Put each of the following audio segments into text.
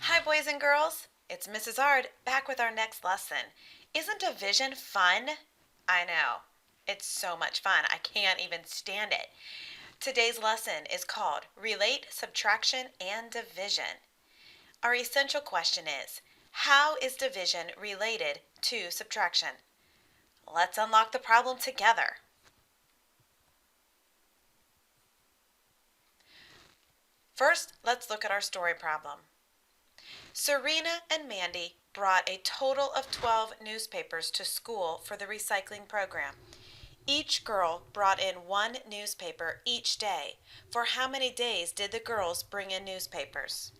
Hi, boys and girls. It's Mrs. Ard back with our next lesson. Isn't division fun? I know. It's so much fun. I can't even stand it. Today's lesson is called Relate Subtraction and Division. Our essential question is, how is division related to subtraction? Let's unlock the problem together. First, let's look at our story problem. Serena and Mandy brought a total of 12 newspapers to school for the recycling program. Each girl brought in one newspaper each day. For how many days did the girls bring in newspapers?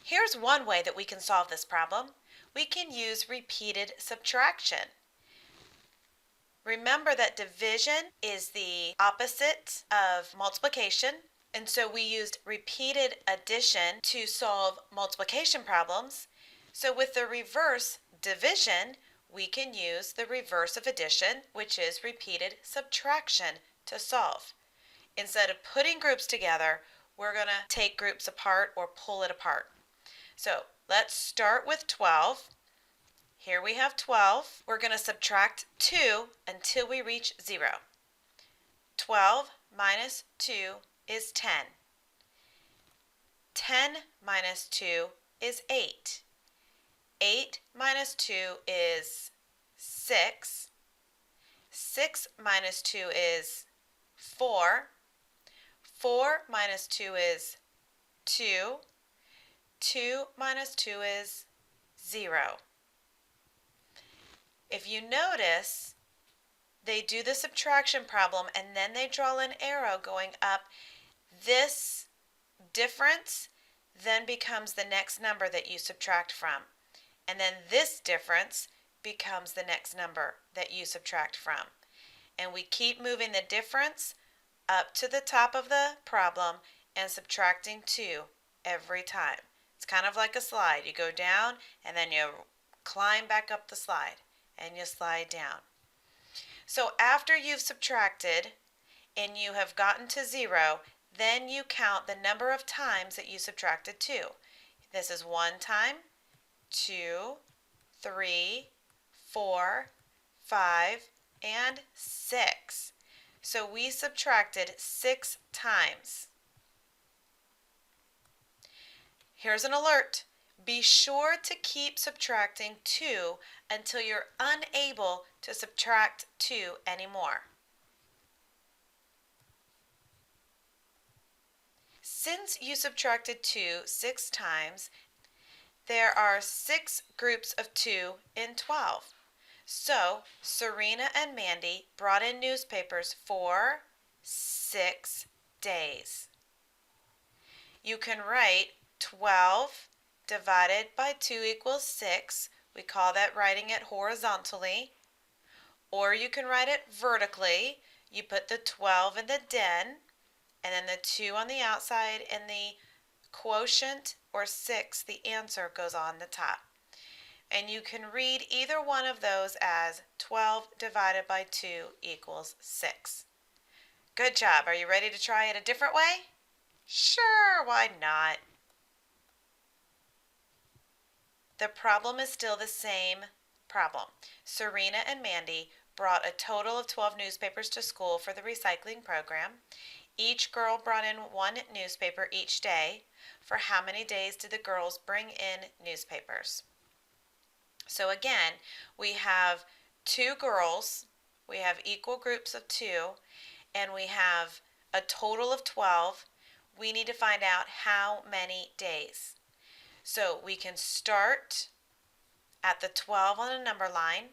Here's one way that we can solve this problem. We can use repeated subtraction. Remember that division is the opposite of multiplication, and so we used repeated addition to solve multiplication problems. So with the reverse division, we can use the reverse of addition, which is repeated subtraction, to solve. Instead of putting groups together, we're going to take groups apart or pull it apart. So let's start with 12. Here we have 12. We're going to subtract 2 until we reach 0. 12 minus 2 is 10. 10 minus 2 is 8. 8 minus 2 is 6. 6 minus 2 is 4. 4 minus 2 is 2. 2 minus 2 is 0. If you notice, they do the subtraction problem and then they draw an arrow going up. This difference then becomes the next number that you subtract from. And then this difference becomes the next number that you subtract from. And we keep moving the difference up to the top of the problem and subtracting 2 every time. It's kind of like a slide. You go down and then you climb back up the slide and you slide down. So after you've subtracted and you have gotten to 0, then you count the number of times that you subtracted 2. This is 1 time, 2, 3, 4, 5, and 6. So we subtracted 6 times. Here's an alert. Be sure to keep subtracting 2 until you're unable to subtract 2 anymore. Since you subtracted 2 6 times, there are 6 groups of 2 in 12. So Serena and Mandy brought in newspapers for 6 days. You can write 12 divided by 2 equals 6. We call that writing it horizontally. Or you can write it vertically. You put the 12 in the den, and then the 2 on the outside, and the quotient, or 6, the answer, goes on the top. And you can read either one of those as 12 divided by 2 equals 6. Good job. Are you ready to try it a different way? Sure, why not? The problem is still the same problem. Serena and Mandy brought a total of 12 newspapers to school for the recycling program. Each girl brought in one newspaper each day. For how many days did the girls bring in newspapers? So again, we have 2 girls, we have equal groups of 2, and we have a total of 12. We need to find out how many days. So we can start at the 12 on a number line,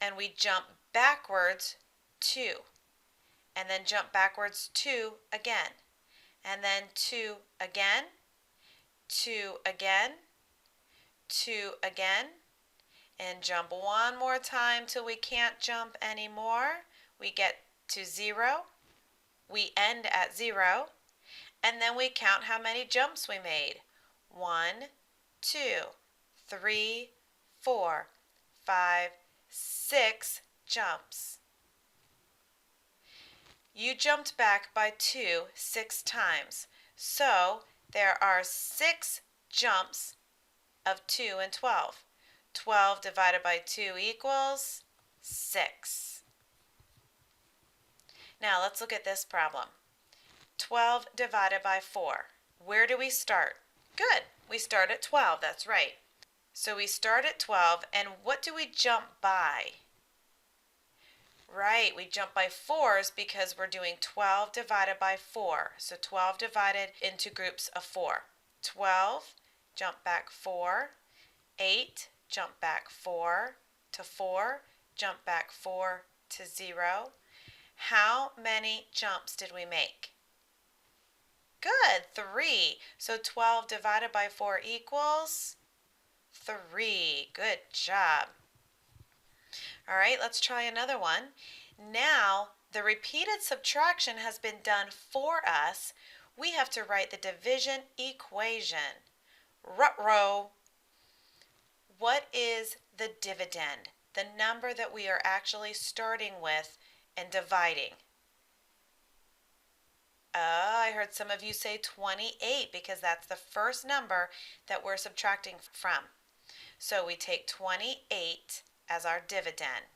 and we jump backwards 2, and then jump backwards 2 again, and then 2 again, 2 again, 2 again, and jump one more time till we can't jump anymore. We get to 0, we end at 0, and then we count how many jumps we made. 1, 2, 3, 4, 5, 6 jumps. You jumped back by 2 6 times. So there are 6 jumps of 2 and 12. 12 divided by 2 equals 6. Now let's look at this problem. 12 divided by 4. Where do we start? Good. We start at 12. That's right. So we start at 12, and what do we jump by? Right, we jump by 4s because we're doing 12 divided by 4. So 12 divided into groups of 4. 12, jump back 4. 8, jump back 4 to 4. Jump back 4 to 0. How many jumps did we make? Good, 3. So 12 divided by 4 equals 3. Good job. All right, let's try another one. Now, the repeated subtraction has been done for us. We have to write the division equation. Ruh-roh. What is the dividend? The number that we are actually starting with and dividing. I heard some of you say 28 because that's the first number that we're subtracting from. So we take 28 as our dividend.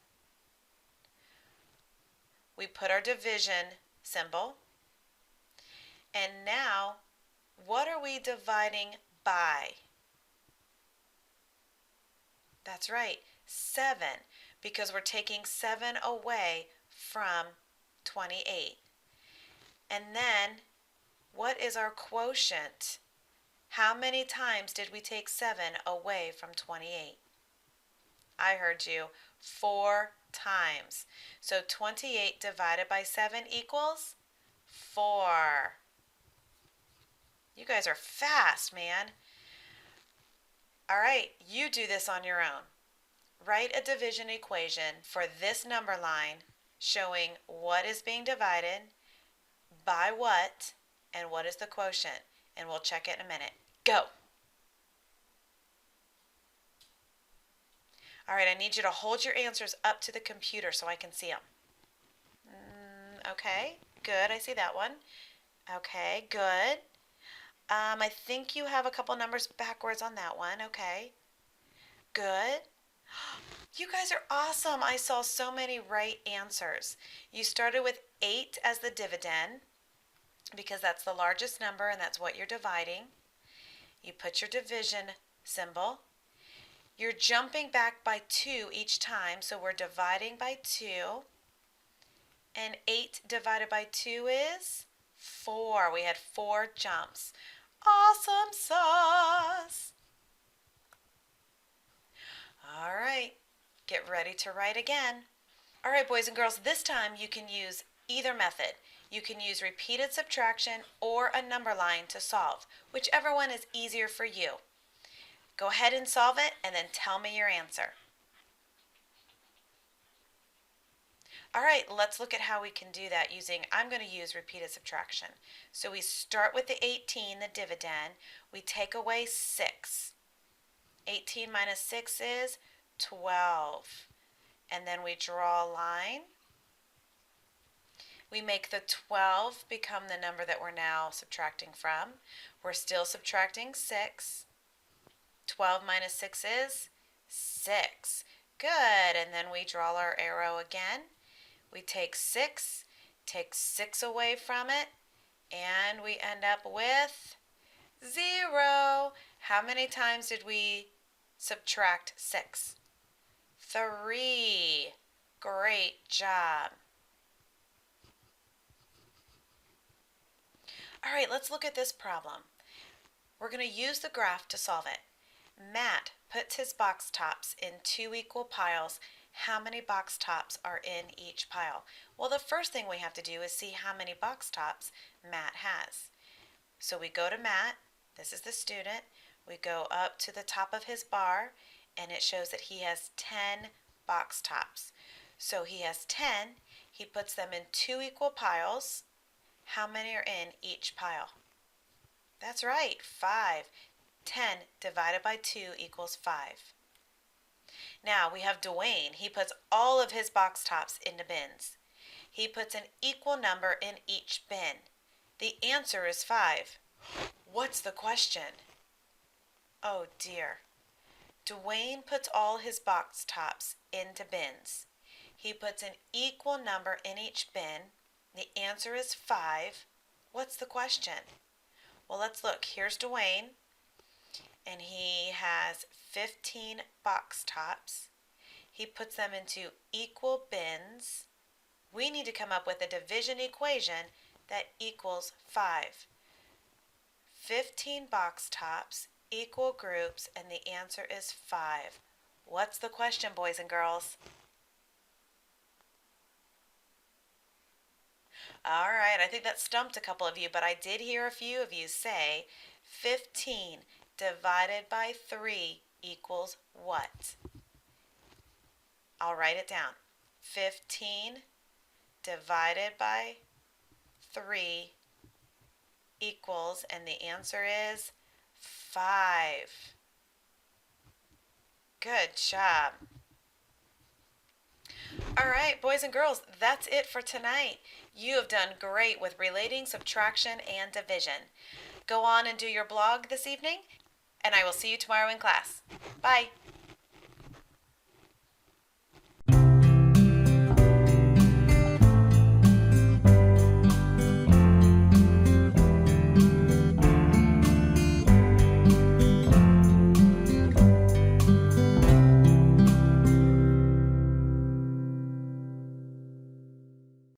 We put our division symbol. And now, what are we dividing by? That's right, 7, because we're taking 7 away from 28. And then, what is our quotient? How many times did we take 7 away from 28? I heard you, 4 times. So 28 divided by 7 equals 4. You guys are fast, man. All right, you do this on your own. Write a division equation for this number line showing what is being divided, by what, and what is the quotient. And we'll check it in a minute. Go. All right, I need you to hold your answers up to the computer so I can see them. Okay, good. I see that one. Okay, good. I think you have a couple numbers backwards on that one. Okay, good. You guys are awesome. I saw so many right answers. You started with 8 as the dividend because that's the largest number and that's what you're dividing. You put your division symbol. You're jumping back by 2 each time, so we're dividing by 2. And 8 divided by 2 is 4. We had 4 jumps. Awesome sauce! All right, get ready to write again. All right, boys and girls, this time you can use either method. You can use repeated subtraction or a number line to solve, whichever one is easier for you. Go ahead and solve it and then tell me your answer. All right, let's look at how we can do that using, I'm going to use repeated subtraction. So we start with the 18, the dividend. We take away 6. 18 minus 6 is 12. And then we draw a line. We make the 12 become the number that we're now subtracting from. We're still subtracting 6. 12 minus 6 is 6. Good. And then we draw our arrow again. We take 6, take 6 away from it, and we end up with 0. How many times did we subtract 6? 3. Great job. All right, let's look at this problem. We're going to use the graph to solve it. Matt puts his box tops in 2 equal piles. How many box tops are in each pile? Well, the first thing we have to do is see how many box tops Matt has. So we go to Matt. This is the student. We go up to the top of his bar, and it shows that he has 10 box tops. So he has 10. He puts them in 2 equal piles. How many are in each pile? That's right, 5. 10 divided by 2 equals 5. Now we have Dwayne. He puts all of his box tops into bins. He puts an equal number in each bin. The answer is 5. What's the question? Oh dear. Dwayne puts all his box tops into bins. He puts an equal number in each bin. The answer is 5. What's the question? Well, let's look. Here's Dwayne, and he has 15 box tops. He puts them into equal bins. We need to come up with a division equation that equals 5. 15 box tops, equal groups, and the answer is 5. What's the question, boys and girls? All right, I think that stumped a couple of you, but I did hear a few of you say 15 divided by 3 equals what? I'll write it down. 15 divided by 3 equals, and the answer is 5. Good job. All right, boys and girls, that's it for tonight. You have done great with relating, subtraction, and division. Go on and do your blog this evening, and I will see you tomorrow in class. Bye.